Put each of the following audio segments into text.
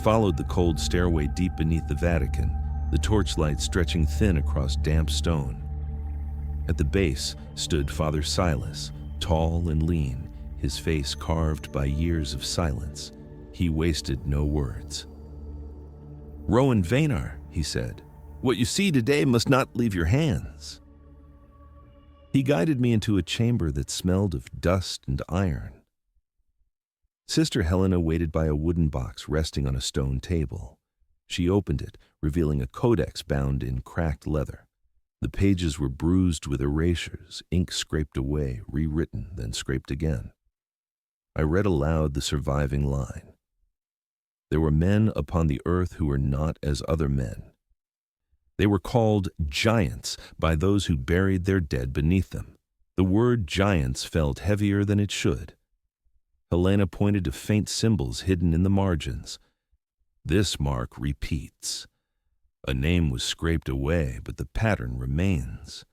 followed the cold stairway deep beneath the Vatican, the torchlight stretching thin across damp stone. At the base stood Father Silas, tall and lean, his face carved by years of silence. He wasted no words. "Rowan Vaynar," he said, "what you see today must not leave your hands." He guided me into a chamber that smelled of dust and iron. Sister Helena waited by a wooden box resting on a stone table. She opened it, revealing a codex bound in cracked leather. The pages were bruised with erasures, ink scraped away, rewritten, then scraped again. I read aloud the surviving line. "There were men upon the earth who were not as other men. They were called giants by those who buried their dead beneath them. The word giants felt heavier than it should." Helena pointed to faint symbols hidden in the margins. "This mark repeats. A name was scraped away, but the pattern remains.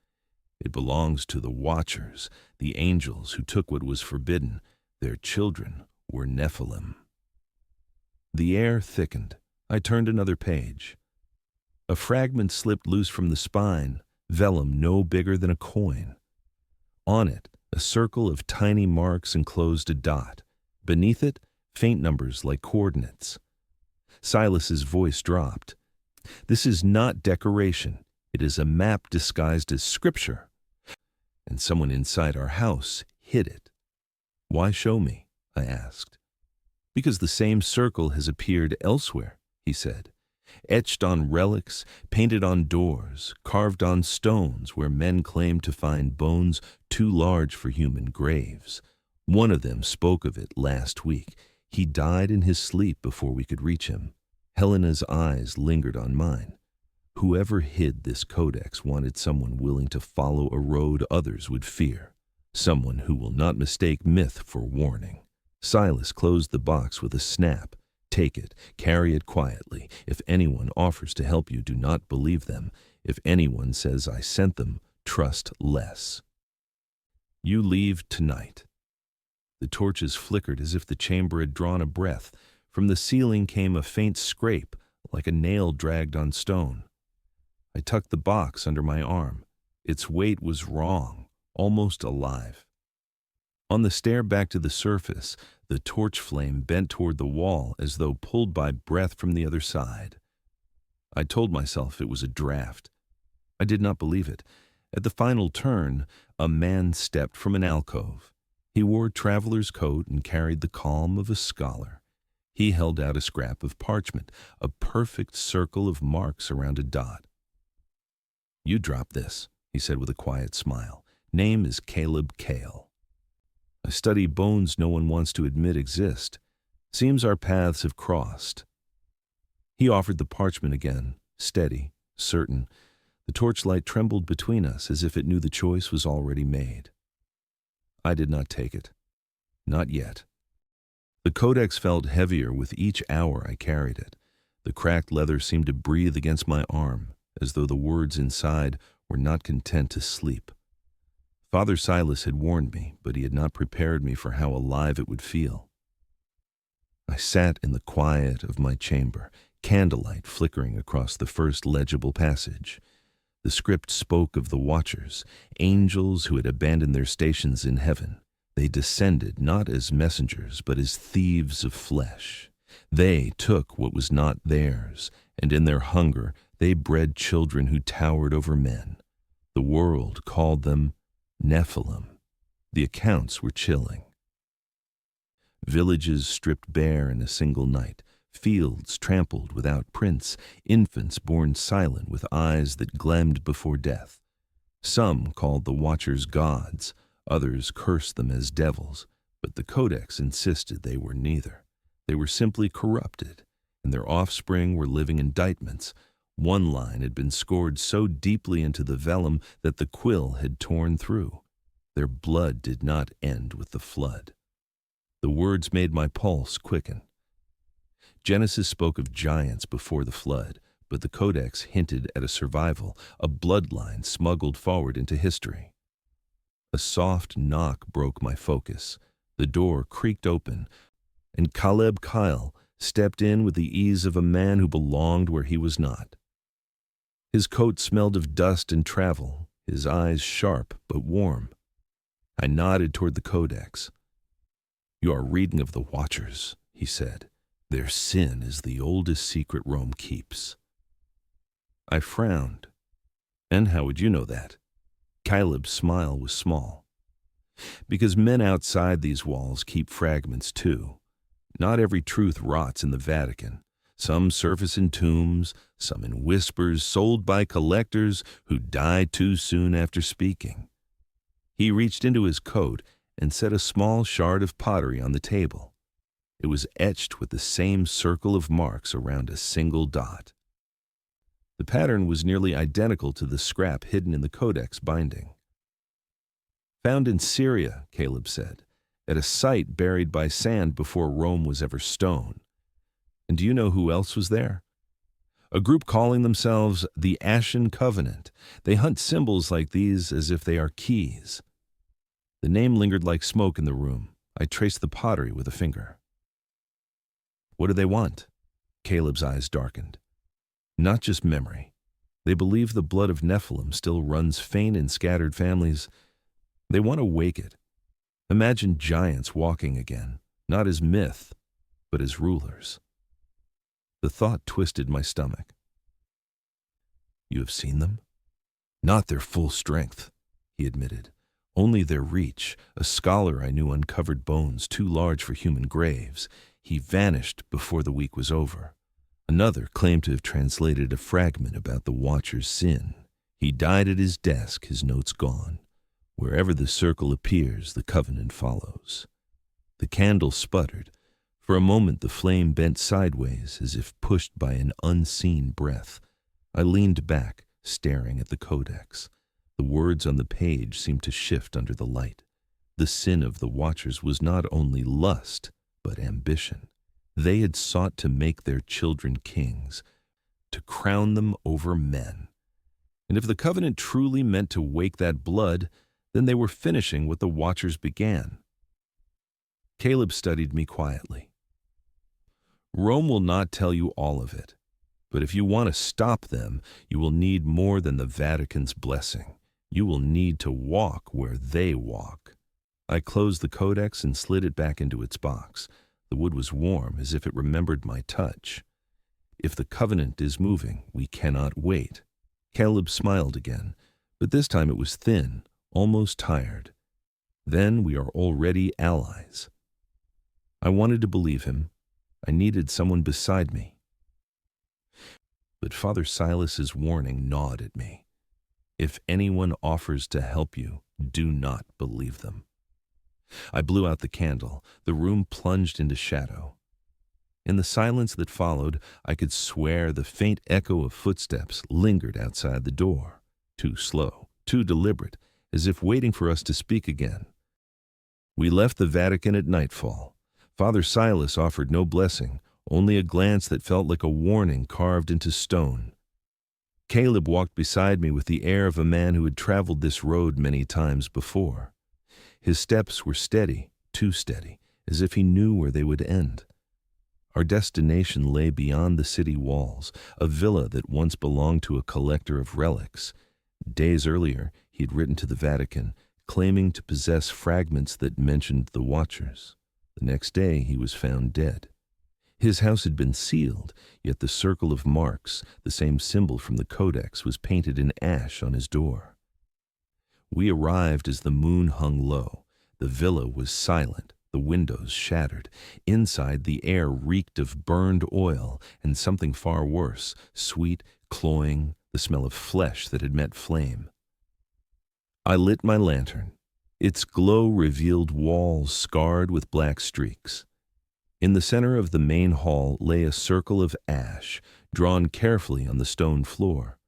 It belongs to the Watchers, the angels who took what was forbidden. Their children were Nephilim." The air thickened. I turned another page. A fragment slipped loose from the spine, vellum no bigger than a coin. On it, a circle of tiny marks enclosed a dot. Beneath it, faint numbers like coordinates. Silas's voice dropped. "This is not decoration. It is a map disguised as scripture. And someone inside our house hid it." "Why show me?" I asked. "Because the same circle has appeared elsewhere," he said. "Etched on relics, painted on doors, carved on stones where men claim to find bones too large for human graves. One of them spoke of it last week. He died in his sleep before we could reach him." Helena's eyes lingered on mine. Whoever hid this codex wanted someone willing to follow a road others would fear. Someone who will not mistake myth for warning. Silas closed the box with a snap. "Take it, carry it quietly. If anyone offers to help you, do not believe them. If anyone says I sent them, trust less. You leave tonight." The torches flickered as if the chamber had drawn a breath. From the ceiling came a faint scrape, like a nail dragged on stone. I tucked the box under my arm. Its weight was wrong, almost alive. On the stair back to the surface, the torch flame bent toward the wall as though pulled by breath from the other side. I told myself it was a draft. I did not believe it. At the final turn, a man stepped from an alcove. He wore a traveler's coat and carried the calm of a scholar. He held out a scrap of parchment, a perfect circle of marks around a dot. "You drop this," he said with a quiet smile. "Name is Caleb Cale. I study bones no one wants to admit exist. Seems our paths have crossed." He offered the parchment again, steady, certain. The torchlight trembled between us as if it knew the choice was already made. I did not take it. Not yet. The codex felt heavier with each hour I carried it. The cracked leather seemed to breathe against my arm, as though the words inside were not content to sleep. Father Silas had warned me, but he had not prepared me for how alive it would feel. I sat in the quiet of my chamber, candlelight flickering across the first legible passage. The script spoke of the Watchers, angels who had abandoned their stations in heaven. They descended not as messengers, but as thieves of flesh. They took what was not theirs, and in their hunger they bred children who towered over men. The world called them Nephilim. The accounts were chilling. Villages stripped bare in a single night, fields trampled without prints, infants born silent with eyes that gleamed before death. Some called the Watchers gods, others cursed them as devils, but the Codex insisted they were neither. They were simply corrupted, and their offspring were living indictments. One line had been scored so deeply into the vellum that the quill had torn through. Their blood did not end with the flood. The words made my pulse quicken. Genesis spoke of giants before the flood, but the Codex hinted at a survival, a bloodline smuggled forward into history. A soft knock broke my focus. The door creaked open, and Caleb Kyle stepped in with the ease of a man who belonged where he was not. His coat smelled of dust and travel, his eyes sharp but warm. I nodded toward the codex. "You are reading of the Watchers," he said. "Their sin is the oldest secret Rome keeps." I frowned. "And how would you know that?" Caleb's smile was small. "Because men outside these walls keep fragments too. Not every truth rots in the Vatican. Some surface in tombs, some in whispers sold by collectors who die too soon after speaking." He reached into his coat and set a small shard of pottery on the table. It was etched with the same circle of marks around a single dot. The pattern was nearly identical to the scrap hidden in the codex binding. "Found in Syria," Caleb said, "at a site buried by sand before Rome was ever stone. And do you know who else was there? A group calling themselves the Ashen Covenant. They hunt symbols like these as if they are keys." The name lingered like smoke in the room. I traced the pottery with a finger. "What do they want?" Caleb's eyes darkened. "Not just memory. They believe the blood of Nephilim still runs faint in scattered families. They want to wake it. Imagine giants walking again, not as myth, but as rulers." The thought twisted my stomach. "You have seen them?" "Not their full strength," he admitted. "Only their reach. A scholar I knew uncovered bones too large for human graves. He vanished before the week was over. Another claimed to have translated a fragment about the Watcher's sin. He died at his desk, his notes gone. Wherever the circle appears, the covenant follows." The candle sputtered. For a moment the flame bent sideways as if pushed by an unseen breath. I leaned back, staring at the codex. The words on the page seemed to shift under the light. The sin of the Watchers was not only lust, but ambition. They had sought to make their children kings, to crown them over men. And if the covenant truly meant to wake that blood, then they were finishing what the Watchers began. Caleb studied me quietly. "Rome will not tell you all of it, but if you want to stop them, you will need more than the Vatican's blessing. You will need to walk where they walk." I closed the codex and slid it back into its box. The wood was warm, as if it remembered my touch. "If the covenant is moving, we cannot wait." Caleb smiled again, but this time it was thin, almost tired. "Then we are already allies." I wanted to believe him. I needed someone beside me. But Father Silas's warning gnawed at me. If anyone offers to help you, do not believe them. I blew out the candle. The room plunged into shadow. In the silence that followed, I could swear the faint echo of footsteps lingered outside the door, too slow, too deliberate, as if waiting for us to speak again. We left the Vatican at nightfall. Father Silas offered no blessing, only a glance that felt like a warning carved into stone. Caleb walked beside me with the air of a man who had traveled this road many times before. His steps were steady, too steady, as if he knew where they would end. Our destination lay beyond the city walls, a villa that once belonged to a collector of relics. Days earlier, he had written to the Vatican, claiming to possess fragments that mentioned the Watchers. The next day, he was found dead. His house had been sealed, yet the circle of marks, the same symbol from the codex, was painted in ash on his door. We arrived as the moon hung low. The villa was silent, the windows shattered. Inside, the air reeked of burned oil and something far worse, sweet, cloying, the smell of flesh that had met flame. I lit my lantern. Its glow revealed walls scarred with black streaks. In the center of the main hall lay a circle of ash, drawn carefully on the stone floor.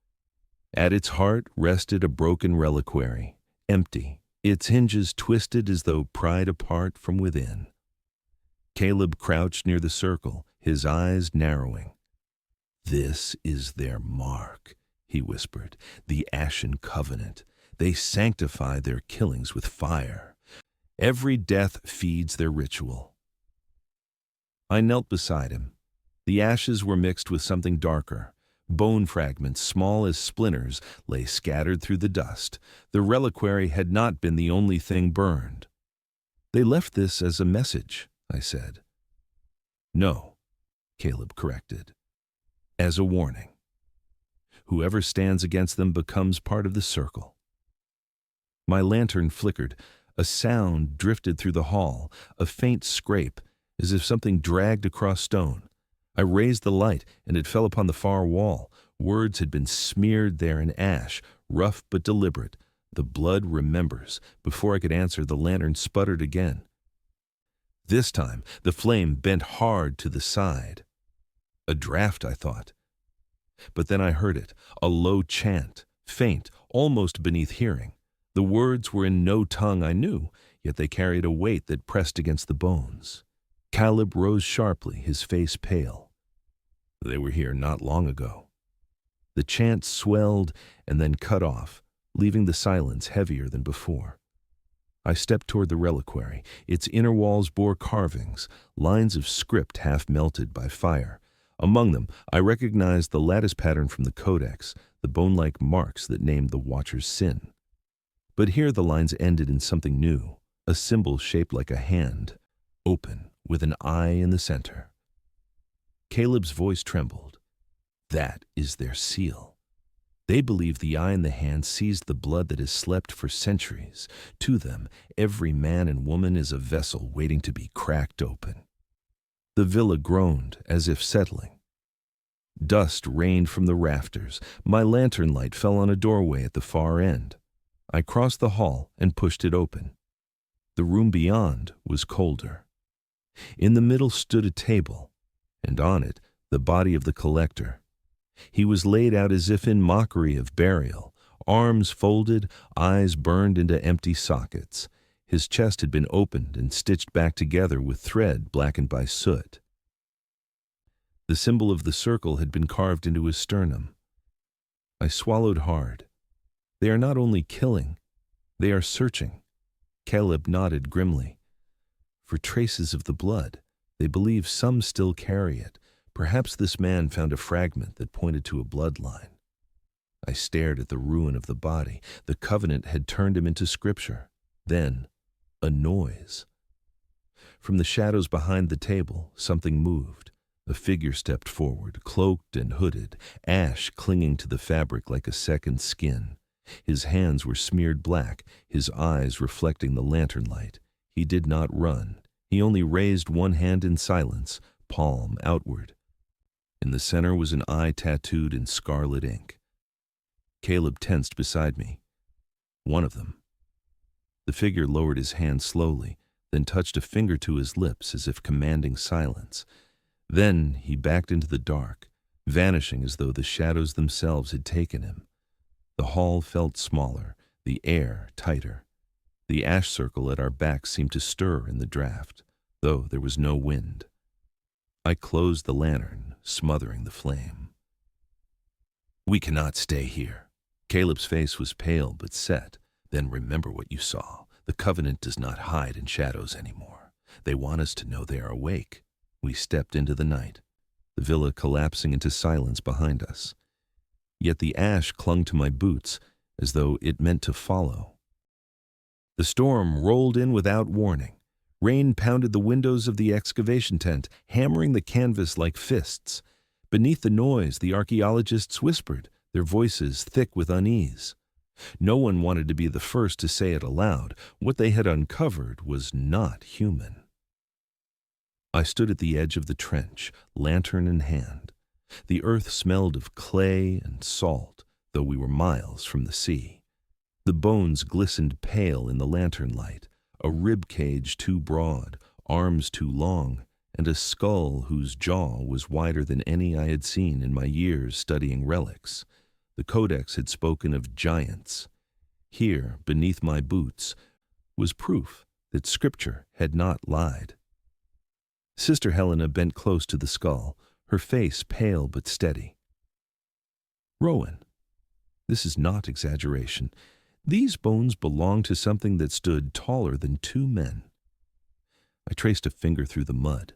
At its heart rested a broken reliquary, empty, its hinges twisted as though pried apart from within. Caleb crouched near the circle, his eyes narrowing. "This is their mark," he whispered, "the Ashen Covenant. They sanctify their killings with fire. Every death feeds their ritual." I knelt beside him. The ashes were mixed with something darker. Bone fragments, small as splinters, lay scattered through the dust. The reliquary had not been the only thing burned. "They left this as a message," I said. "No," Caleb corrected. "As a warning. Whoever stands against them becomes part of the circle." My lantern flickered. A sound drifted through the hall, a faint scrape, as if something dragged across stone. I raised the light, and it fell upon the far wall. Words had been smeared there in ash, rough but deliberate. "The blood remembers." Before I could answer, the lantern sputtered again. This time, the flame bent hard to the side. A draft, I thought. But then I heard it, a low chant, faint, almost beneath hearing. The words were in no tongue I knew, yet they carried a weight that pressed against the bones. Caleb rose sharply, his face pale. "They were here not long ago." The chant swelled and then cut off, leaving the silence heavier than before. I stepped toward the reliquary. Its inner walls bore carvings, lines of script half melted by fire. Among them, I recognized the lattice pattern from the Codex, the bone-like marks that named the Watcher's sin. But here the lines ended in something new, a symbol shaped like a hand, open, with an eye in the center. Caleb's voice trembled. "That is their seal. They believe the eye in the hand sees the blood that has slept for centuries. To them, every man and woman is a vessel waiting to be cracked open." The villa groaned, as if settling. Dust rained from the rafters. My lantern light fell on a doorway at the far end. I crossed the hall and pushed it open. The room beyond was colder. In the middle stood a table, and on it the body of the collector. He was laid out as if in mockery of burial, arms folded, eyes burned into empty sockets. His chest had been opened and stitched back together with thread blackened by soot. The symbol of the circle had been carved into his sternum. I swallowed hard. They are not only killing, they are searching. Caleb nodded grimly. For traces of the blood, they believe some still carry it. Perhaps this man found a fragment that pointed to a bloodline. I stared at the ruin of the body. The covenant had turned him into scripture. Then, a noise. From the shadows behind the table, something moved. A figure stepped forward, cloaked and hooded, ash clinging to the fabric like a second skin. His hands were smeared black, his eyes reflecting the lantern light. He did not run. He only raised one hand in silence, palm outward. In the center was an eye tattooed in scarlet ink. Caleb tensed beside me. One of them. The figure lowered his hand slowly, then touched a finger to his lips as if commanding silence. Then he backed into the dark, vanishing as though the shadows themselves had taken him. The hall felt smaller, the air tighter. The ash circle at our backs seemed to stir in the draft, though there was no wind. I closed the lantern, smothering the flame. "We cannot stay here." Caleb's face was pale but set. "Then remember what you saw. The covenant does not hide in shadows anymore. They want us to know they are awake." We stepped into the night, the villa collapsing into silence behind us. Yet the ash clung to my boots as though it meant to follow. The storm rolled in without warning. Rain pounded the windows of the excavation tent, hammering the canvas like fists. Beneath the noise, the archaeologists whispered, their voices thick with unease. No one wanted to be the first to say it aloud. What they had uncovered was not human. I stood at the edge of the trench, lantern in hand. The earth smelled of clay and salt, though we were miles from the sea. The bones glistened pale in the lantern light, a rib cage too broad, arms too long, and a skull whose jaw was wider than any I had seen in my years studying relics. The Codex had spoken of giants. Here, beneath my boots, was proof that Scripture had not lied. Sister Helena bent close to the skull, her face pale but steady. "Rowan, this is not exaggeration. These bones belong to something that stood taller than two men." I traced a finger through the mud.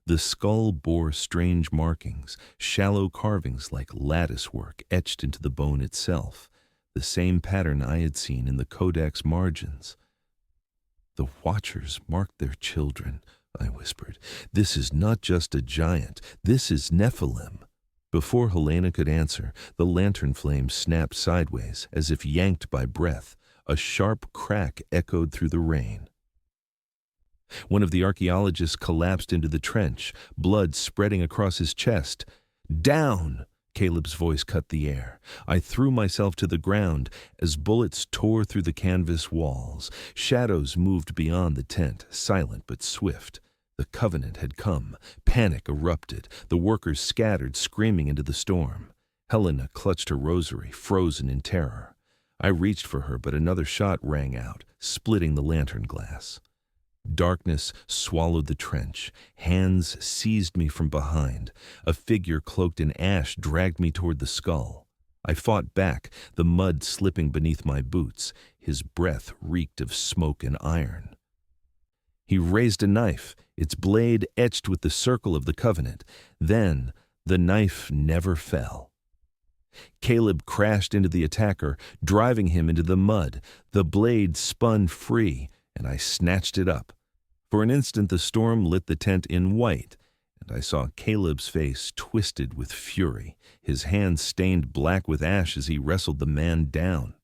The skull bore strange markings, shallow carvings like lattice work etched into the bone itself, the same pattern I had seen in the codex margins. "The Watchers marked their children," I whispered. "This is not just a giant, this is Nephilim." Before Helena could answer, the lantern flame snapped sideways, as if yanked by breath. A sharp crack echoed through the rain. One of the archaeologists collapsed into the trench, blood spreading across his chest. "Down!" Caleb's voice cut the air. I threw myself to the ground as bullets tore through the canvas walls. Shadows moved beyond the tent, silent but swift. The Covenant had come. Panic erupted. The workers scattered, screaming into the storm. Helena clutched her rosary, frozen in terror. I reached for her, but another shot rang out, splitting the lantern glass. Darkness swallowed the trench. Hands seized me from behind. A figure cloaked in ash dragged me toward the skull. I fought back, the mud slipping beneath my boots. His breath reeked of smoke and iron. He raised a knife, its blade etched with the circle of the Covenant. Then the knife never fell. Caleb crashed into the attacker, driving him into the mud. The blade spun free, and I snatched it up. For an instant the storm lit the tent in white, and I saw Caleb's face twisted with fury, his hands stained black with ash as he wrestled the man down.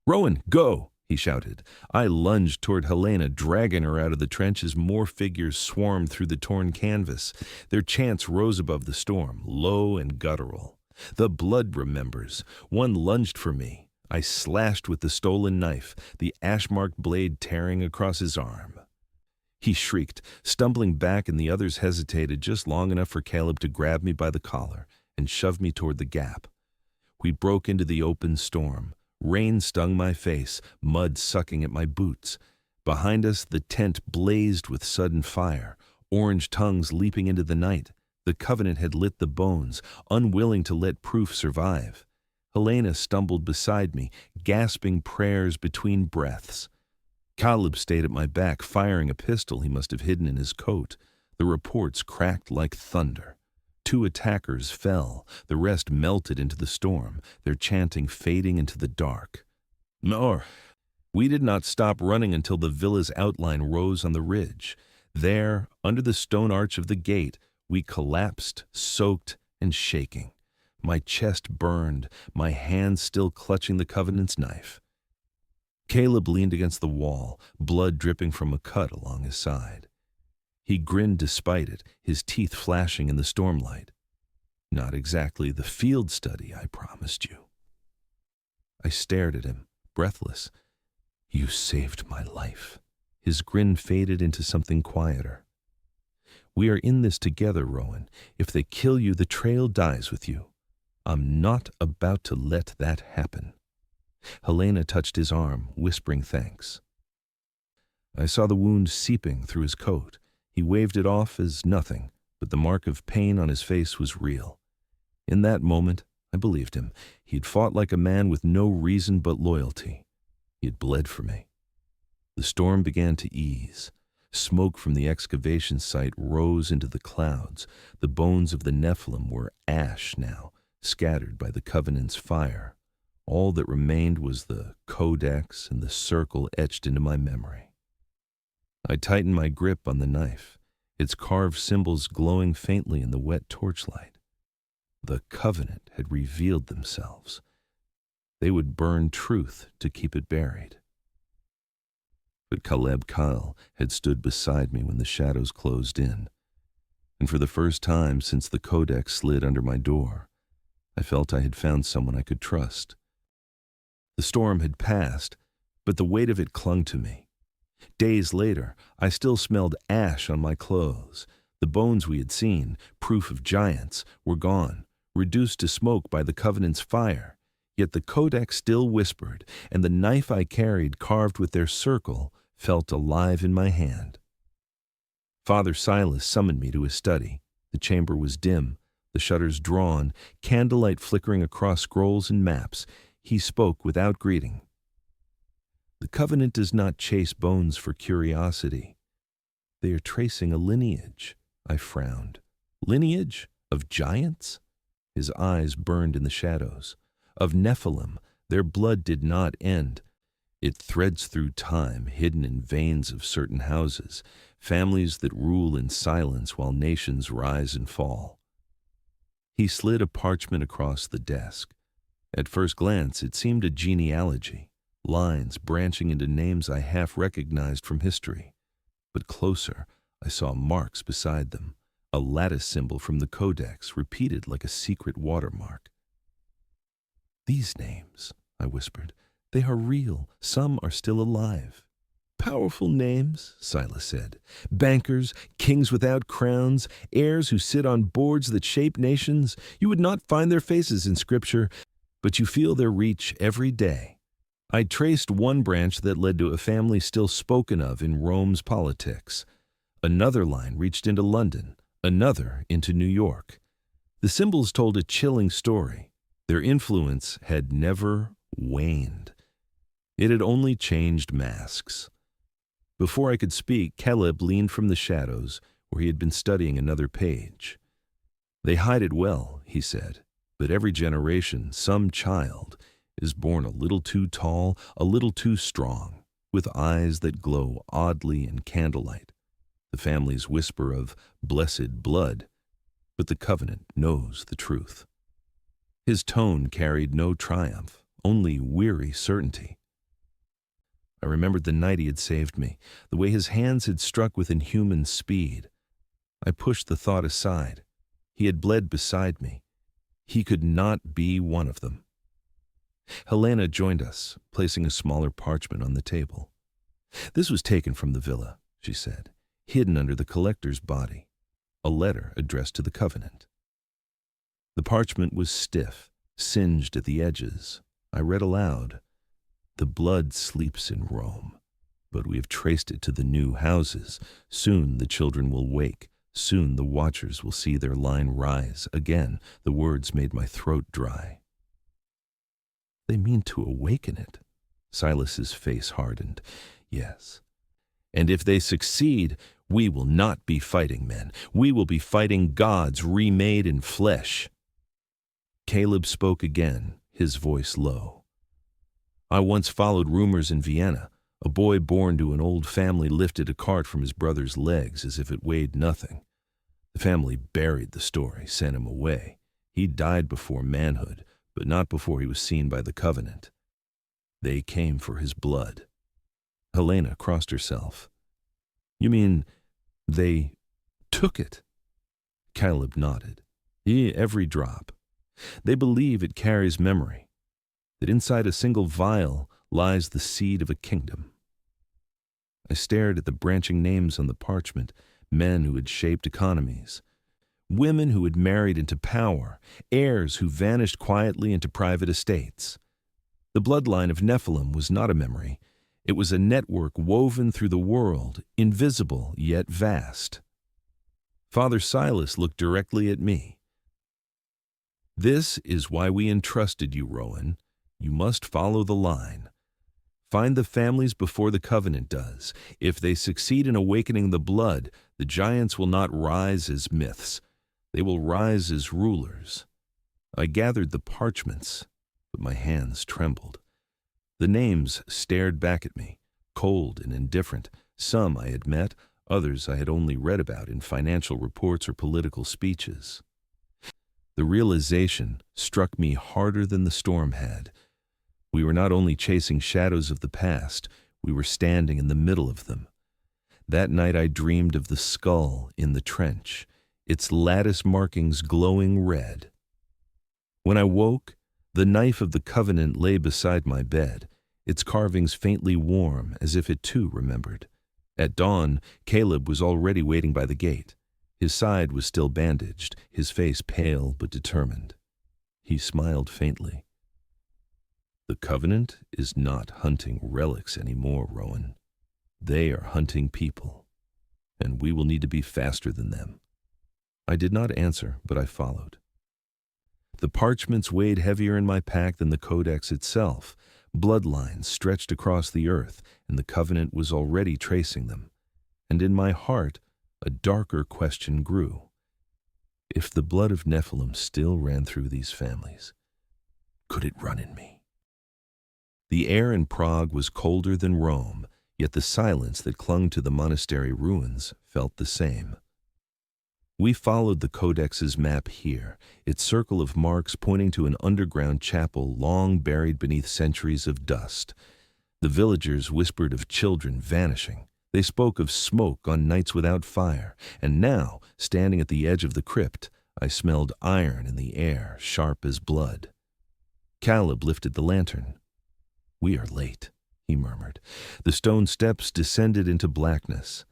"Rowan, go!" he shouted. I lunged toward Helena, dragging her out of the trench as more figures swarmed through the torn canvas. Their chants rose above the storm, low and guttural. "The blood remembers." One lunged for me. I slashed with the stolen knife, the ash-marked blade tearing across his arm. He shrieked, stumbling back, and the others hesitated just long enough for Caleb to grab me by the collar and shove me toward the gap. We broke into the open storm. Rain stung my face, mud sucking at my boots. Behind us, the tent blazed with sudden fire, orange tongues leaping into the night. The Covenant had lit the bones, unwilling to let proof survive. Helena stumbled beside me, gasping prayers between breaths. Caleb stayed at my back, firing a pistol he must have hidden in his coat. The reports cracked like thunder. 2 attackers fell. The rest melted into the storm, their chanting fading into the dark. More. We did not stop running until the villa's outline rose on the ridge. There, under the stone arch of the gate, we collapsed, soaked and shaking. My chest burned, my hands still clutching the Covenant's knife. Caleb leaned against the wall, blood dripping from a cut along his side. He grinned despite it, his teeth flashing in the stormlight. "Not exactly the field study I promised you." I stared at him, breathless. "You saved my life." His grin faded into something quieter. "We are in this together, Rowan. If they kill you, the trail dies with you. I'm not about to let that happen." Helena touched his arm, whispering thanks. I saw the wound seeping through his coat. He waved it off as nothing, but the mark of pain on his face was real. In that moment, I believed him. He had fought like a man with no reason but loyalty. He had bled for me. The storm began to ease. Smoke from the excavation site rose into the clouds. The bones of the Nephilim were ash now, scattered by the Covenant's fire. All that remained was the codex and the circle etched into my memory. I tightened my grip on the knife, its carved symbols glowing faintly in the wet torchlight. The Covenant had revealed themselves. They would burn truth to keep it buried. But Caleb Kyle had stood beside me when the shadows closed in, and for the first time since the codex slid under my door, I felt I had found someone I could trust. The storm had passed, but the weight of it clung to me. Days later, I still smelled ash on my clothes. The bones we had seen, proof of giants, were gone, reduced to smoke by the Covenant's fire. Yet the codex still whispered, and the knife I carried, carved with their circle, felt alive in my hand. Father Silas summoned me to his study. The chamber was dim, the shutters drawn, candlelight flickering across scrolls and maps. He spoke without greeting. "The Covenant does not chase bones for curiosity. They are tracing a lineage. I frowned. Lineage? Of giants? His eyes burned in the shadows. Of Nephilim, their blood did not end. It threads through time, hidden in veins of certain houses, families that rule in silence while nations rise and fall. He slid a parchment across the desk. At first glance, it seemed a genealogy, lines branching into names I half recognized from history. But closer, I saw marks beside them, a lattice symbol from the codex, repeated like a secret watermark. "These names," I whispered, "they are real. Some are still alive." "Powerful names," Silas said. "Bankers, kings without crowns, heirs who sit on boards that shape nations. You would not find their faces in Scripture, but you feel their reach every day." I traced one branch that led to a family still spoken of in Rome's politics. Another line reached into London, another into New York. The symbols told a chilling story. Their influence had never waned. It had only changed masks. Before I could speak, Caleb leaned from the shadows where he had been studying another page. "They hide it well," he said, "but every generation, some child is born a little too tall, a little too strong, with eyes that glow oddly in candlelight. The families whisper of blessed blood, but the covenant knows the truth." His tone carried no triumph, only weary certainty. I remembered the night he had saved me, the way his hands had struck with inhuman speed. I pushed the thought aside. He had bled beside me. He could not be one of them. Helena joined us, placing a smaller parchment on the table. "This was taken from the villa," she said, "hidden under the collector's body. A letter addressed to the covenant." The parchment was stiff, singed at the edges. I read aloud, "The blood sleeps in Rome, but we have traced it to the new houses. Soon the children will wake. Soon the watchers will see their line rise again." The words made my throat dry. "They mean to awaken it." Silas's face hardened. "Yes. And if they succeed, we will not be fighting men. We will be fighting gods remade in flesh." Caleb spoke again, his voice low. "I once followed rumors in Vienna. A boy born to an old family lifted a cart from his brother's legs as if it weighed nothing. The family buried the story, sent him away. He died before manhood, but not before he was seen by the covenant. They came for his blood." Helena crossed herself. "You mean they took it?" Caleb nodded. "Every drop. They believe it carries memory, that inside a single vial lies the seed of a kingdom." I stared at the branching names on the parchment, men who had shaped economies, women who had married into power, heirs who vanished quietly into private estates. The bloodline of Nephilim was not a memory. It was a network woven through the world, invisible yet vast. Father Silas looked directly at me. "This is why we entrusted you, Rowan. You must follow the line. Find the families before the covenant does. If they succeed in awakening the blood, the giants will not rise as myths. They will rise as rulers." I gathered the parchments, but my hands trembled. The names stared back at me, cold and indifferent. Some I had met, others I had only read about in financial reports or political speeches. The realization struck me harder than the storm had. We were not only chasing shadows of the past, we were standing in the middle of them. That night I dreamed of the skull in the trench, its lattice markings glowing red. When I woke, the knife of the covenant lay beside my bed, its carvings faintly warm, as if it too remembered. At dawn, Caleb was already waiting by the gate. His side was still bandaged, his face pale but determined. He smiled faintly. "The covenant is not hunting relics anymore, Rowan. They are hunting people, and we will need to be faster than them." I did not answer, but I followed. The parchments weighed heavier in my pack than the codex itself. Bloodlines stretched across the earth, and the covenant was already tracing them. And in my heart, a darker question grew. If the blood of Nephilim still ran through these families, could it run in me? The air in Prague was colder than Rome, yet the silence that clung to the monastery ruins felt the same. We followed the Codex's map here, its circle of marks pointing to an underground chapel long buried beneath centuries of dust. The villagers whispered of children vanishing. They spoke of smoke on nights without fire, and now, standing at the edge of the crypt, I smelled iron in the air, sharp as blood. Caleb lifted the lantern. "We are late," he murmured. The stone steps descended into blackness.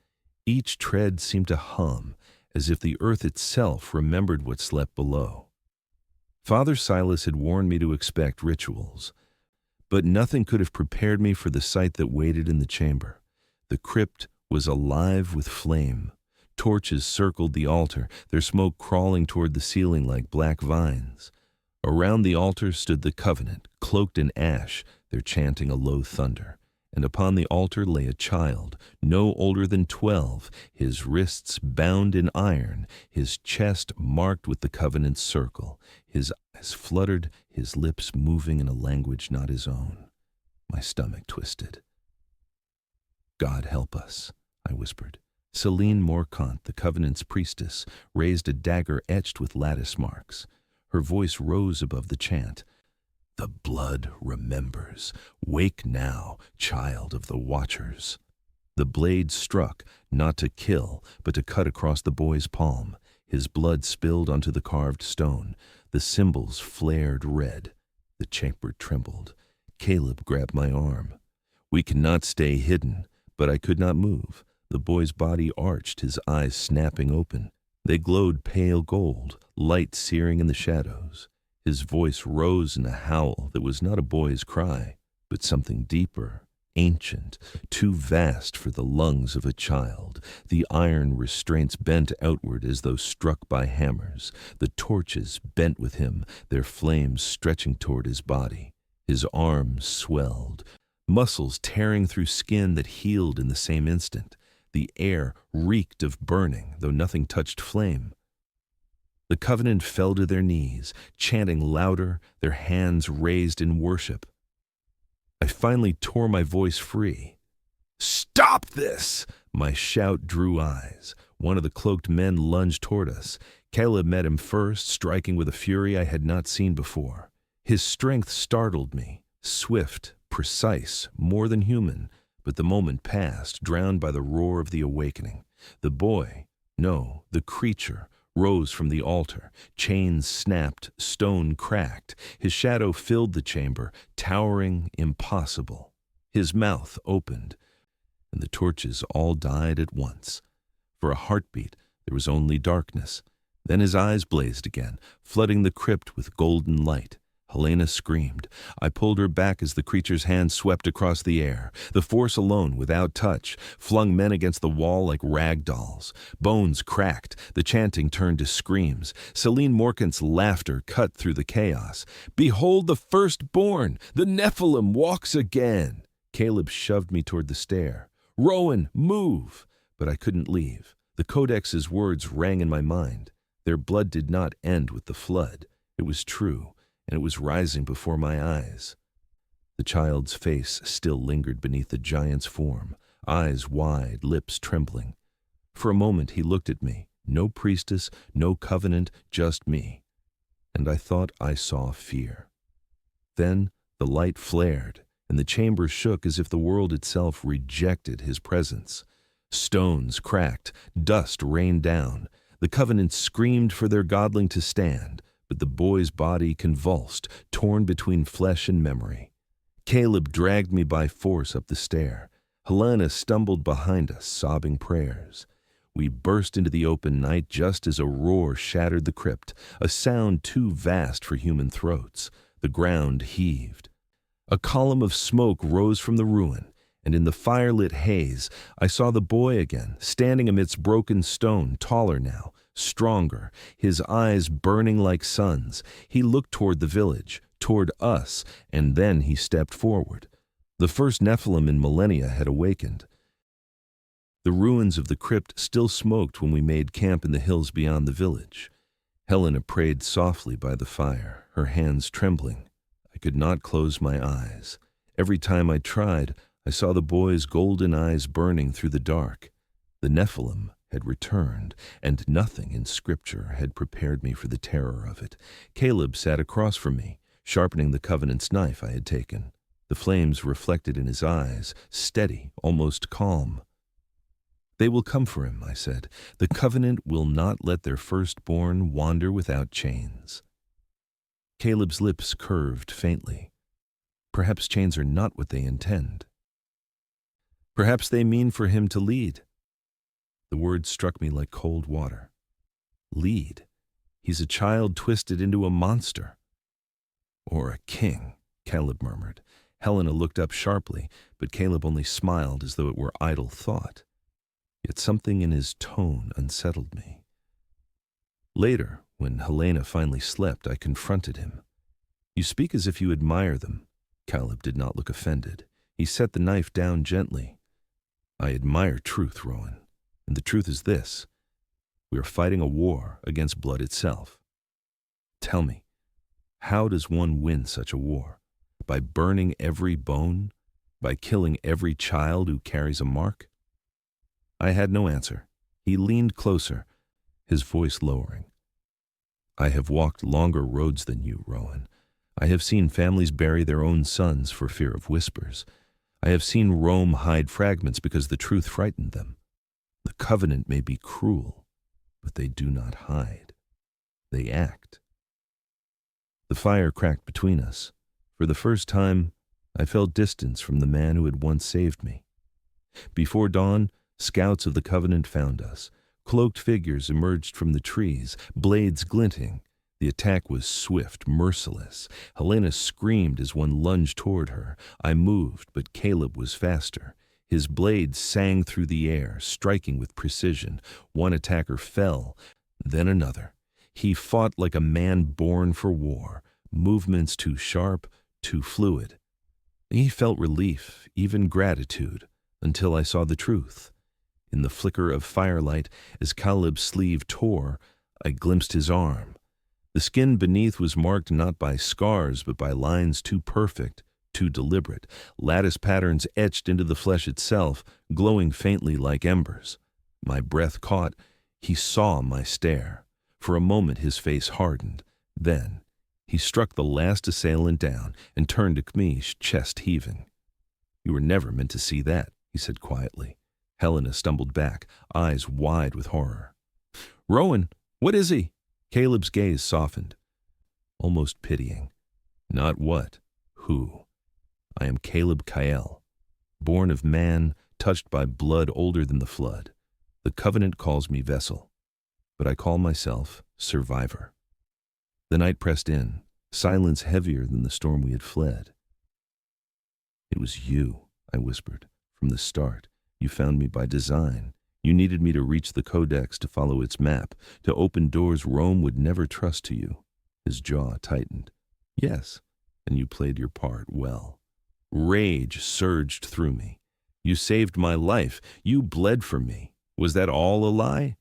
Each tread seemed to hum, as if the earth itself remembered what slept below. Father Silas had warned me to expect rituals, but nothing could have prepared me for the sight that waited in the chamber. The crypt was alive with flame. Torches circled the altar, their smoke crawling toward the ceiling like black vines. Around the altar stood the covenant, cloaked in ash, their chanting a low thunder. And upon the altar lay a child, no older than 12, his wrists bound in iron, his chest marked with the covenant's circle. His eyes fluttered, his lips moving in a language not his own. My stomach twisted. "God help us," I whispered. Celine Morcant, the covenant's priestess, raised a dagger etched with lattice marks. Her voice rose above the chant. "The blood remembers. Wake now, child of the Watchers." The blade struck, not to kill, but to cut across the boy's palm. His blood spilled onto the carved stone. The symbols flared red. The chamber trembled. Caleb grabbed my arm. "We cannot stay hidden," but I could not move. The boy's body arched, his eyes snapping open. They glowed pale gold, light searing in the shadows. His voice rose in a howl that was not a boy's cry, but something deeper, ancient, too vast for the lungs of a child. The iron restraints bent outward as though struck by hammers. The torches bent with him, their flames stretching toward his body. His arms swelled, muscles tearing through skin that healed in the same instant. The air reeked of burning, though nothing touched flame. The covenant fell to their knees, chanting louder, their hands raised in worship. I finally tore my voice free. "Stop this!" My shout drew eyes. One of the cloaked men lunged toward us. Caleb met him first, striking with a fury I had not seen before. His strength startled me, swift, precise, more than human, but the moment passed, drowned by the roar of the awakening. The boy, no, the creature, rose from the altar. Chains snapped, stone cracked. His shadow filled the chamber, towering, impossible. His mouth opened, and the torches all died at once. For a heartbeat, there was only darkness. Then his eyes blazed again, flooding the crypt with golden light. Helena screamed. I pulled her back as the creature's hand swept across the air. The force alone, without touch, flung men against the wall like rag dolls. Bones cracked. The chanting turned to screams. Celine Morcant's laughter cut through the chaos. "Behold the firstborn! The Nephilim walks again!" Caleb shoved me toward the stair. "Rowan, move!" But I couldn't leave. The Codex's words rang in my mind. Their blood did not end with the flood. It was true, and it was rising before my eyes. The child's face still lingered beneath the giant's form, eyes wide, lips trembling. For a moment he looked at me, no priestess, no covenant, just me. And I thought I saw fear. Then the light flared, and the chamber shook as if the world itself rejected his presence. Stones cracked, dust rained down. The covenant screamed for their godling to stand, but the boy's body convulsed, torn between flesh and memory. Caleb dragged me by force up the stair. Helena stumbled behind us, sobbing prayers. We burst into the open night just as a roar shattered the crypt, a sound too vast for human throats. The ground heaved. A column of smoke rose from the ruin, and in the fire-lit haze, I saw the boy again, standing amidst broken stone, taller now, stronger, his eyes burning like suns. He looked toward the village, toward us, and then he stepped forward. The first Nephilim in millennia had awakened. The ruins of the crypt still smoked when we made camp in the hills beyond the village. Helena prayed softly by the fire, her hands trembling. I could not close my eyes. Every time I tried, I saw the boy's golden eyes burning through the dark. The Nephilim had returned, and nothing in Scripture had prepared me for the terror of it. Caleb sat across from me, sharpening the Covenant's knife I had taken. The flames reflected in his eyes, steady, almost calm. "They will come for him," I said. "The Covenant will not let their firstborn wander without chains." Caleb's lips curved faintly. "Perhaps chains are not what they intend. Perhaps they mean for him to lead." The words struck me like cold water. Lead? He's a child twisted into a monster. "Or a king," Caleb murmured. Helena looked up sharply, but Caleb only smiled as though it were idle thought. Yet something in his tone unsettled me. Later, when Helena finally slept, I confronted him. "You speak as if you admire them." Caleb did not look offended. He set the knife down gently. "I admire truth, Rowan, and the truth is this. We are fighting a war against blood itself. Tell me, how does one win such a war? By burning every bone? By killing every child who carries a mark?" I had no answer. He leaned closer, his voice lowering. "I have walked longer roads than you, Rowan. I have seen families bury their own sons for fear of whispers. I have seen Rome hide fragments because the truth frightened them. The Covenant may be cruel, but they do not hide. They act." The fire cracked between us. For the first time, I felt distance from the man who had once saved me. Before dawn, scouts of the Covenant found us. Cloaked figures emerged from the trees, blades glinting. The attack was swift, merciless. Helena screamed as one lunged toward her. I moved, but Caleb was faster. His blade sang through the air, striking with precision. One attacker fell, then another. He fought like a man born for war, movements too sharp, too fluid. He felt relief, even gratitude, until I saw the truth. In the flicker of firelight, as Caleb's sleeve tore, I glimpsed his arm. The skin beneath was marked not by scars, but by lines too perfect, too deliberate, lattice patterns etched into the flesh itself, glowing faintly like embers. My breath caught. He saw my stare. For a moment his face hardened. Then he struck the last assailant down and turned to me, chest heaving. "You were never meant to see that," he said quietly. Helena stumbled back, eyes wide with horror. "Rowan, what is he?" Caleb's gaze softened, almost pitying. "Not what, who. I am Caleb Kyle, born of man, touched by blood older than the flood. The Covenant calls me vessel, but I call myself survivor." The night pressed in, silence heavier than the storm we had fled. "It was you," I whispered, "from the start. You found me by design. You needed me to reach the Codex, to follow its map, to open doors Rome would never trust to you." His jaw tightened. "Yes, and you played your part well." Rage surged through me. "You saved my life. You bled for me. Was that all a lie?"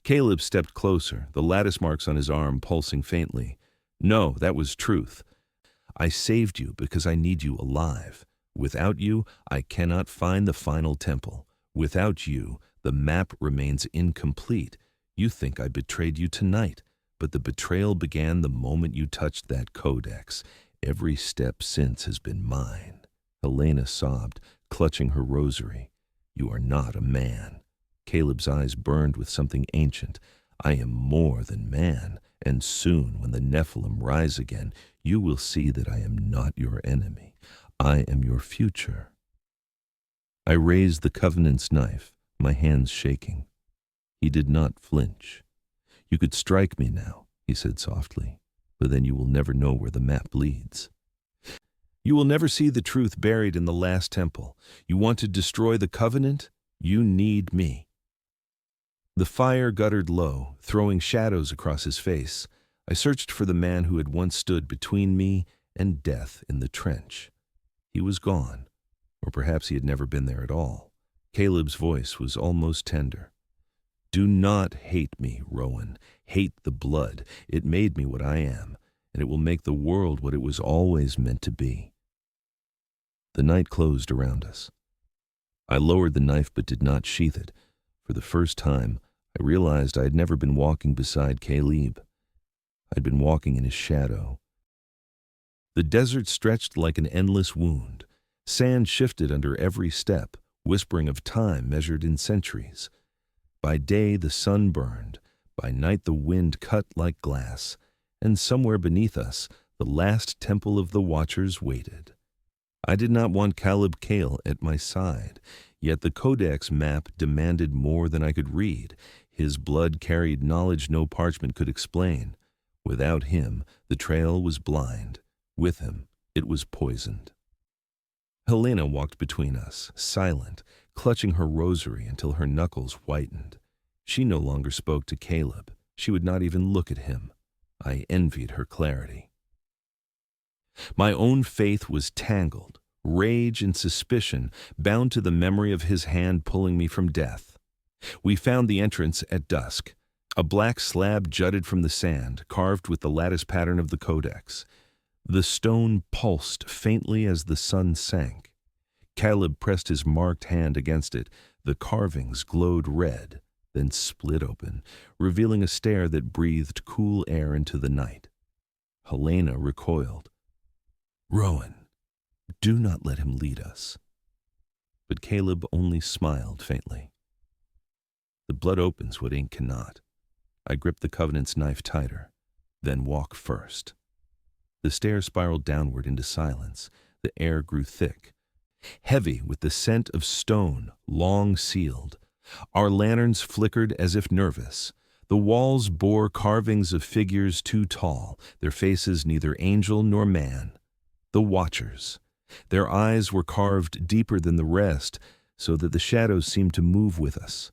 Caleb stepped closer, the lattice marks on his arm pulsing faintly. "No, that was truth. I saved you because I need you alive. Without you, I cannot find the final temple. Without you, the map remains incomplete. You think I betrayed you tonight, but the betrayal began the moment you touched that codex. Every step since has been mine." Helena sobbed, clutching her rosary. "You are not a man." Caleb's eyes burned with something ancient. "I am more than man, and soon, when the Nephilim rise again, you will see that I am not your enemy. I am your future." I raised the Covenant's knife, my hands shaking. He did not flinch. "You could strike me now," he said softly, "but then you will never know where the map leads. You will never see the truth buried in the last temple. You want to destroy the Covenant? You need me." The fire guttered low, throwing shadows across his face. I searched for the man who had once stood between me and death in the trench. He was gone, or perhaps he had never been there at all. Caleb's voice was almost tender. Do not hate me, Rowan. Hate the blood. It made me what I am, and it will make the world what it was always meant to be. The night closed around us. I lowered the knife but did not sheath it. For the first time, I realized I had never been walking beside Caleb. I'd been walking in his shadow. The desert stretched like an endless wound. Sand shifted under every step, whispering of time measured in centuries. By day the sun burned, by night the wind cut like glass, and somewhere beneath us the last temple of the Watchers waited. I did not want Caleb Cale at my side, yet the Codex map demanded more than I could read. His blood carried knowledge no parchment could explain. Without him, the trail was blind. With him, it was poisoned. Helena walked between us, silent, clutching her rosary until her knuckles whitened. She no longer spoke to Caleb. She would not even look at him. I envied her clarity. My own faith was tangled, rage and suspicion bound to the memory of his hand pulling me from death. We found the entrance at dusk. A black slab jutted from the sand, carved with the lattice pattern of the Codex. The stone pulsed faintly as the sun sank. Caleb pressed his marked hand against it. The carvings glowed red, then split open, revealing a stair that breathed cool air into the night. Helena recoiled. Rowan, do not let him lead us. But Caleb only smiled faintly. The blood opens what ink cannot. I gripped the Covenant's knife tighter, then walk first. The stair spiraled downward into silence. The air grew thick, heavy with the scent of stone, long sealed. Our lanterns flickered as if nervous. The walls bore carvings of figures too tall, their faces neither angel nor man. The Watchers. Their eyes were carved deeper than the rest, so that the shadows seemed to move with us.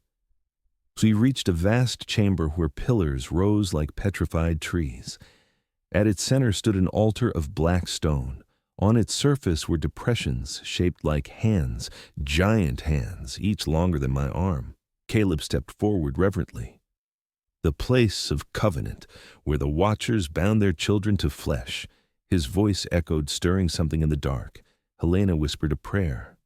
We reached a vast chamber where pillars rose like petrified trees. At its center stood an altar of black stone. On its surface were depressions shaped like hands, giant hands, each longer than my arm. Caleb stepped forward reverently. The place of covenant, where the Watchers bound their children to flesh. His voice echoed, stirring something in the dark. Helena whispered a prayer.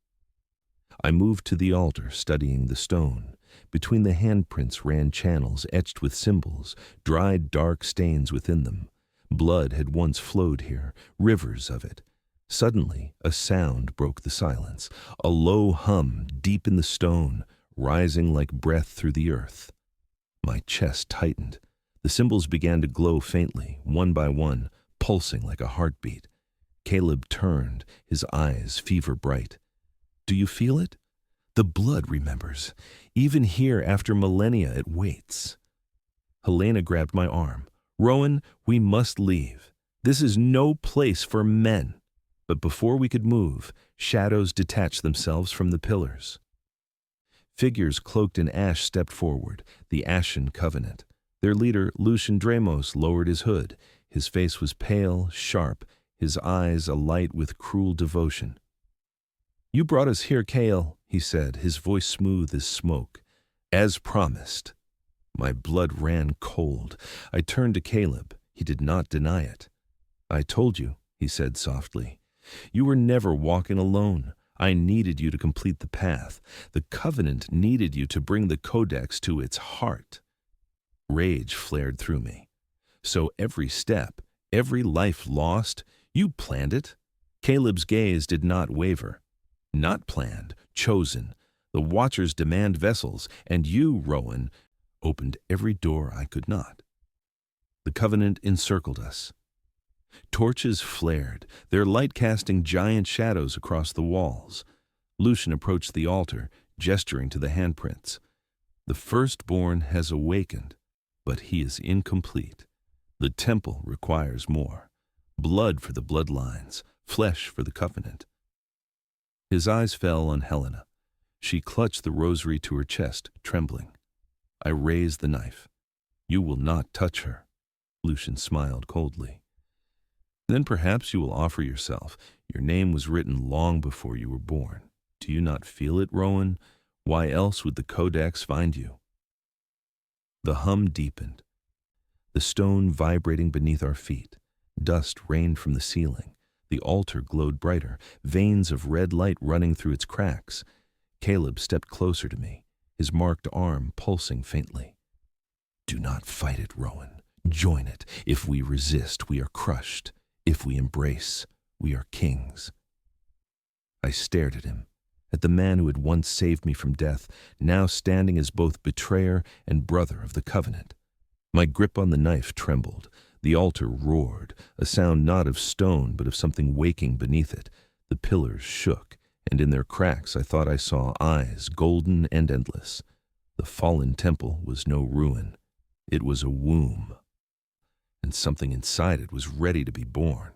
I moved to the altar, studying the stone. Between the handprints ran channels etched with symbols, dried dark stains within them. Blood had once flowed here, rivers of it. Suddenly, a sound broke the silence, a low hum deep in the stone, rising like breath through the earth. My chest tightened. The symbols began to glow faintly, one by one, pulsing like a heartbeat. Caleb turned, his eyes fever bright. Do you feel it? The blood remembers. Even here, after millennia, it waits. Helena grabbed my arm. Rowan, we must leave. This is no place for men. But before we could move, shadows detached themselves from the pillars. Figures cloaked in ash stepped forward, the Ashen Covenant. Their leader, Lucian Dramos, lowered his hood. His face was pale, sharp, his eyes alight with cruel devotion. You brought us here, Cale, he said, his voice smooth as smoke. As promised. My blood ran cold. I turned to Caleb. He did not deny it. I told you, he said softly. You were never walking alone. I needed you to complete the path. The Covenant needed you to bring the Codex to its heart. Rage flared through me. So every step, every life lost, you planned it? Caleb's gaze did not waver. Not planned, chosen. The Watchers demand vessels, and you, Rowan, opened every door I could not. The Covenant encircled us. Torches flared, their light casting giant shadows across the walls. Lucian approached the altar, gesturing to the handprints. The firstborn has awakened, but he is incomplete. The temple requires more. Blood for the bloodlines, flesh for the Covenant. His eyes fell on Helena. She clutched the rosary to her chest, trembling. I raised the knife. You will not touch her. Lucian smiled coldly. Then perhaps you will offer yourself. Your name was written long before you were born. Do you not feel it, Rowan? Why else would the Codex find you? The hum deepened, the stone vibrating beneath our feet. Dust rained from the ceiling. The altar glowed brighter, veins of red light running through its cracks. Caleb stepped closer to me, his marked arm pulsing faintly. Do not fight it, Rowan. Join it. If we resist, we are crushed. If we embrace, we are kings. I stared at him, at the man who had once saved me from death, now standing as both betrayer and brother of the covenant. My grip on the knife trembled. The altar roared, a sound not of stone but of something waking beneath it. The pillars shook, and in their cracks I thought I saw eyes, golden and endless. The fallen temple was no ruin. It was a womb, and something inside it was ready to be born.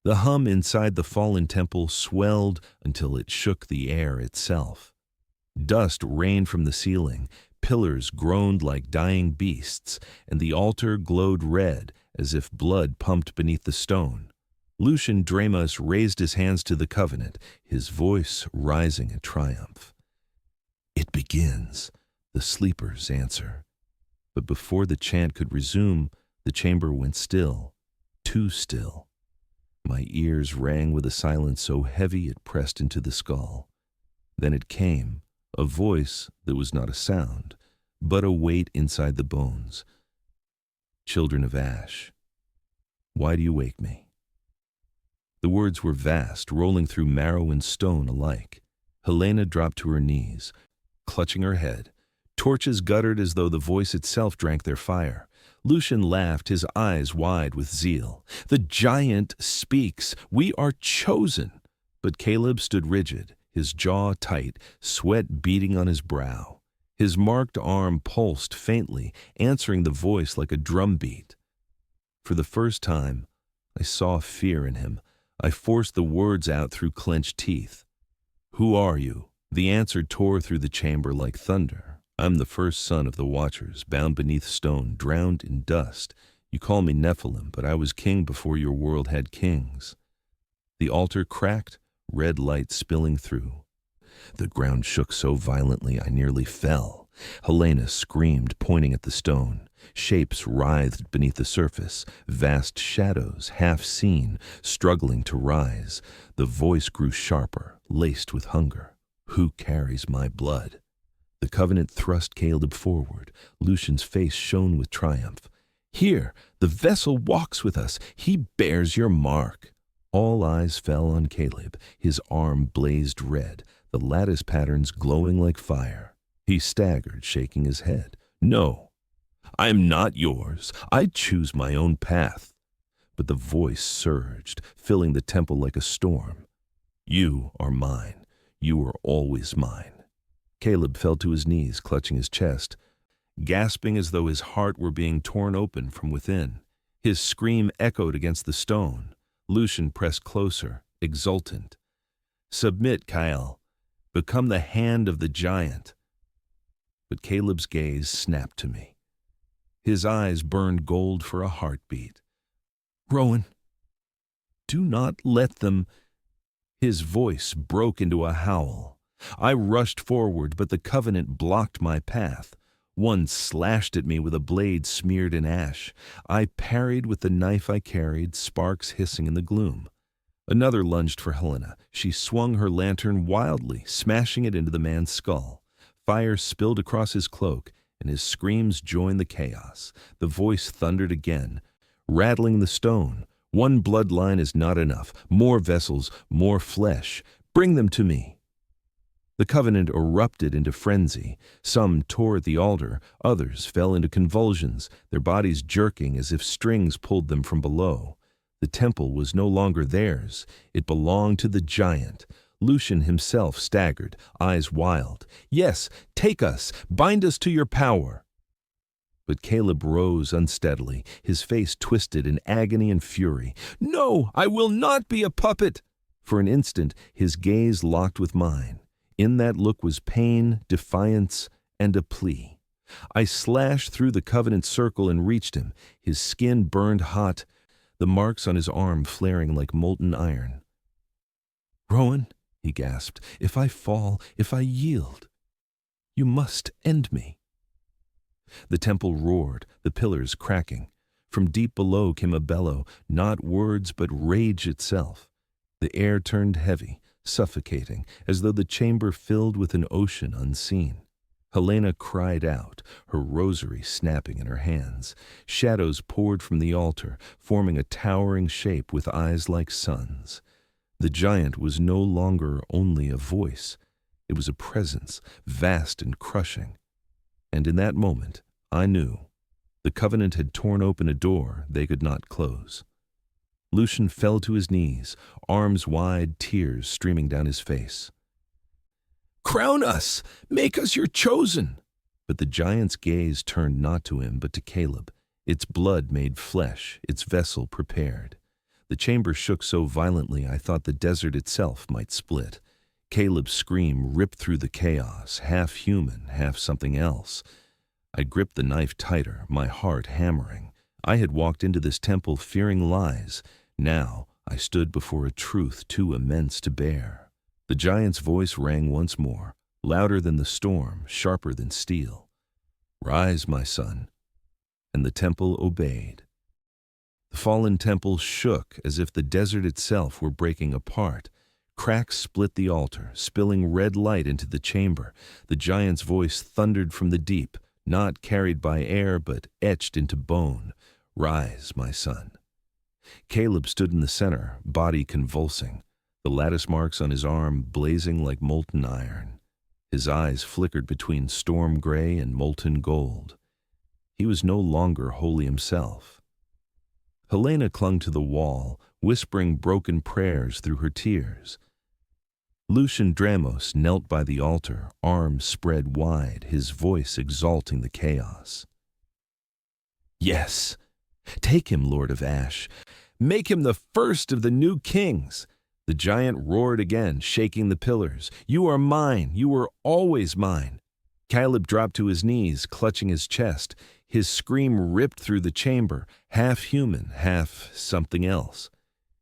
The hum inside the fallen temple swelled until it shook the air itself. Dust rained from the ceiling, pillars groaned like dying beasts, and the altar glowed red as if blood pumped beneath the stone. Lucian Dramus raised his hands to the covenant, his voice rising in triumph. It begins, the sleepers answer. But before the chant could resume, the chamber went still, too still. My ears rang with a silence so heavy it pressed into the skull. Then it came, a voice that was not a sound, but a weight inside the bones. Children of Ash, why do you wake me? The words were vast, rolling through marrow and stone alike. Helena dropped to her knees, clutching her head. Torches guttered as though the voice itself drank their fire. Lucian laughed, his eyes wide with zeal. The giant speaks. We are chosen. But Caleb stood rigid, his jaw tight, sweat beading on his brow. His marked arm pulsed faintly, answering the voice like a drumbeat. For the first time, I saw fear in him. I forced the words out through clenched teeth. Who are you? The answer tore through the chamber like thunder. I'm the first son of the Watchers, bound beneath stone, drowned in dust. You call me Nephilim, but I was king before your world had kings. The altar cracked, red light spilling through. The ground shook so violently I nearly fell. Helena screamed, pointing at the stone. Shapes writhed beneath the surface, vast shadows, half seen, struggling to rise. The voice grew sharper, laced with hunger. Who carries my blood? The covenant thrust Caleb forward. Lucian's face shone with triumph. Here, the vessel walks with us. He bears your mark. All eyes fell on Caleb. His arm blazed red, the lattice patterns glowing like fire. He staggered, shaking his head. No, I am not yours. I choose my own path. But the voice surged, filling the temple like a storm. You are mine. You are always mine. Caleb fell to his knees, clutching his chest, gasping as though his heart were being torn open from within. His scream echoed against the stone. Lucian pressed closer, exultant. Submit, Kyle. Become the hand of the giant. But Caleb's gaze snapped to me. His eyes burned gold for a heartbeat. Rowan, do not let them... His voice broke into a howl. I rushed forward, but the covenant blocked my path. One slashed at me with a blade smeared in ash. I parried with the knife I carried, sparks hissing in the gloom. Another lunged for Helena. She swung her lantern wildly, smashing it into the man's skull. Fire spilled across his cloak, and his screams joined the chaos. The voice thundered again, rattling the stone. One bloodline is not enough. More vessels, more flesh. Bring them to me. The covenant erupted into frenzy. Some tore at the altar, others fell into convulsions, their bodies jerking as if strings pulled them from below. The temple was no longer theirs. It belonged to the giant. Lucian himself staggered, eyes wild. Yes, take us, bind us to your power. But Caleb rose unsteadily, his face twisted in agony and fury. No, I will not be a puppet. For an instant, his gaze locked with mine. In that look was pain, defiance, and a plea. I slashed through the covenant circle and reached him. His skin burned hot, the marks on his arm flaring like molten iron. Rowan, he gasped. "If I fall, if I yield, you must end me." The temple roared, the pillars cracking. From deep below came a bellow, not words but rage itself. The air turned heavy, suffocating, as though the chamber filled with an ocean unseen. Helena cried out, her rosary snapping in her hands. Shadows poured from the altar, forming a towering shape with eyes like suns. The giant was no longer only a voice. It was a presence, vast and crushing. And in that moment, I knew the covenant had torn open a door they could not close. Lucian fell to his knees, arms wide, tears streaming down his face. "Crown us! Make us your chosen!" But the giant's gaze turned not to him but to Caleb, its blood made flesh, its vessel prepared. The chamber shook so violently I thought the desert itself might split. Caleb's scream ripped through the chaos, half human, half something else. I gripped the knife tighter, my heart hammering. I had walked into this temple fearing lies. Now I stood before a truth too immense to bear. The giant's voice rang once more, louder than the storm, sharper than steel. "Rise, my son." And the temple obeyed. The fallen temple shook as if the desert itself were breaking apart. Cracks split the altar, spilling red light into the chamber. The giant's voice thundered from the deep, not carried by air but etched into bone. "Rise, my son." Caleb stood in the center, body convulsing, the lattice marks on his arm blazing like molten iron. His eyes flickered between storm gray and molten gold. He was no longer wholly himself. Helena clung to the wall, whispering broken prayers through her tears. Lucian Dramos knelt by the altar, arms spread wide, his voice exalting the chaos. "Yes, take him, Lord of Ash. Make him the first of the new kings." The giant roared again, shaking the pillars. "You are mine. You are always mine." Caleb dropped to his knees, clutching his chest. His scream ripped through the chamber, half human, half something else.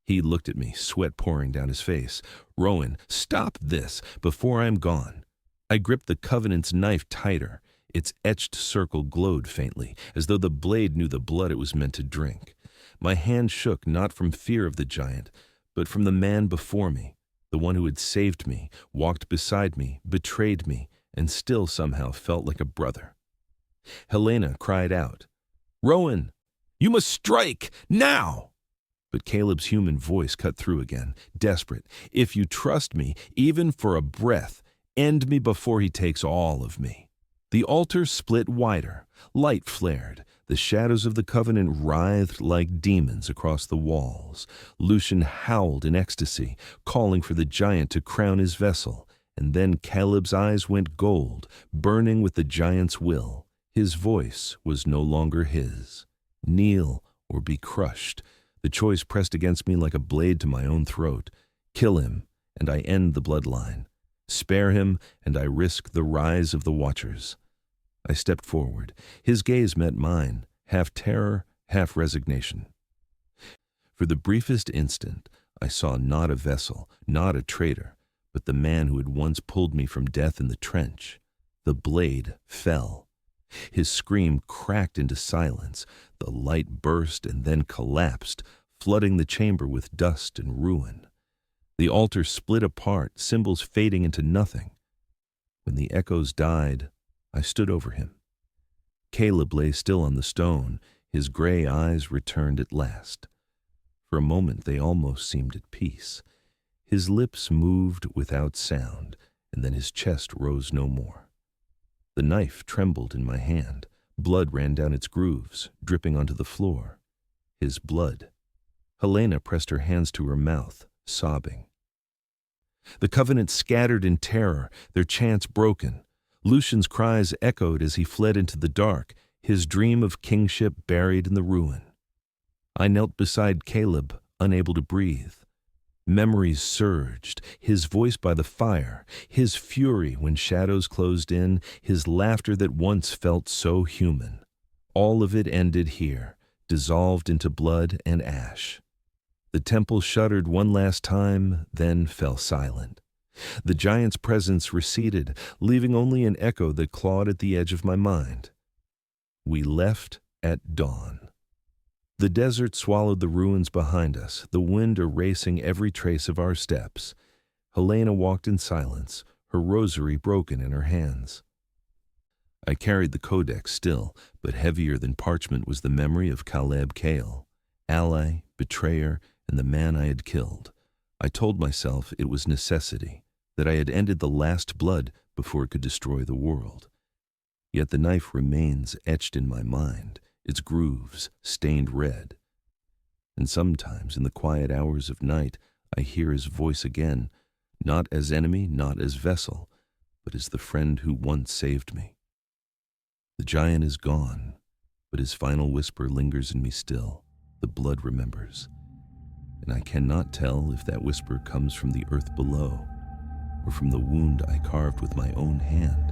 He looked at me, sweat pouring down his face. "Rowan, stop this before I'm gone." I gripped the Covenant's knife tighter. Its etched circle glowed faintly, as though the blade knew the blood it was meant to drink. My hand shook not from fear of the giant, but from the man before me, the one who had saved me, walked beside me, betrayed me, and still somehow felt like a brother. Helena cried out, "Rowan, you must strike, now!" But Caleb's human voice cut through again, desperate. "If you trust me, even for a breath, end me before he takes all of me." The altar split wider, light flared. The shadows of the covenant writhed like demons across the walls. Lucian howled in ecstasy, calling for the giant to crown his vessel, and then Caleb's eyes went gold, burning with the giant's will. His voice was no longer his. Kneel or be crushed. The choice pressed against me like a blade to my own throat. Kill him, and I end the bloodline. Spare him, and I risk the rise of the Watchers. I stepped forward. His gaze met mine, half terror, half resignation. For the briefest instant, I saw not a vessel, not a traitor, but the man who had once pulled me from death in the trench. The blade fell. His scream cracked into silence. The light burst and then collapsed, flooding the chamber with dust and ruin. The altar split apart, symbols fading into nothing. When the echoes died, I stood over him. Caleb lay still on the stone, his gray eyes returned at last. For a moment they almost seemed at peace. His lips moved without sound, and then his chest rose no more. The knife trembled in my hand. Blood ran down its grooves, dripping onto the floor. His blood. Helena pressed her hands to her mouth, sobbing. The covenant scattered in terror, their chants broken. Lucian's cries echoed as he fled into the dark, his dream of kingship buried in the ruin. I knelt beside Caleb, unable to breathe. Memories surged, his voice by the fire, his fury when shadows closed in, his laughter that once felt so human. All of it ended here, dissolved into blood and ash. The temple shuddered one last time, then fell silent. The giant's presence receded, leaving only an echo that clawed at the edge of my mind. We left at dawn. The desert swallowed the ruins behind us, the wind erasing every trace of our steps. Helena walked in silence, her rosary broken in her hands. I carried the codex still, but heavier than parchment was the memory of Caleb Cale, ally, betrayer, and the man I had killed. I told myself it was necessity, that I had ended the last blood before it could destroy the world. Yet the knife remains etched in my mind, its grooves stained red. And sometimes in the quiet hours of night I hear his voice again, not as enemy, not as vessel, but as the friend who once saved me. The giant is gone, but his final whisper lingers in me still. The blood remembers, and I cannot tell if that whisper comes from the earth below or from the wound I carved with my own hand.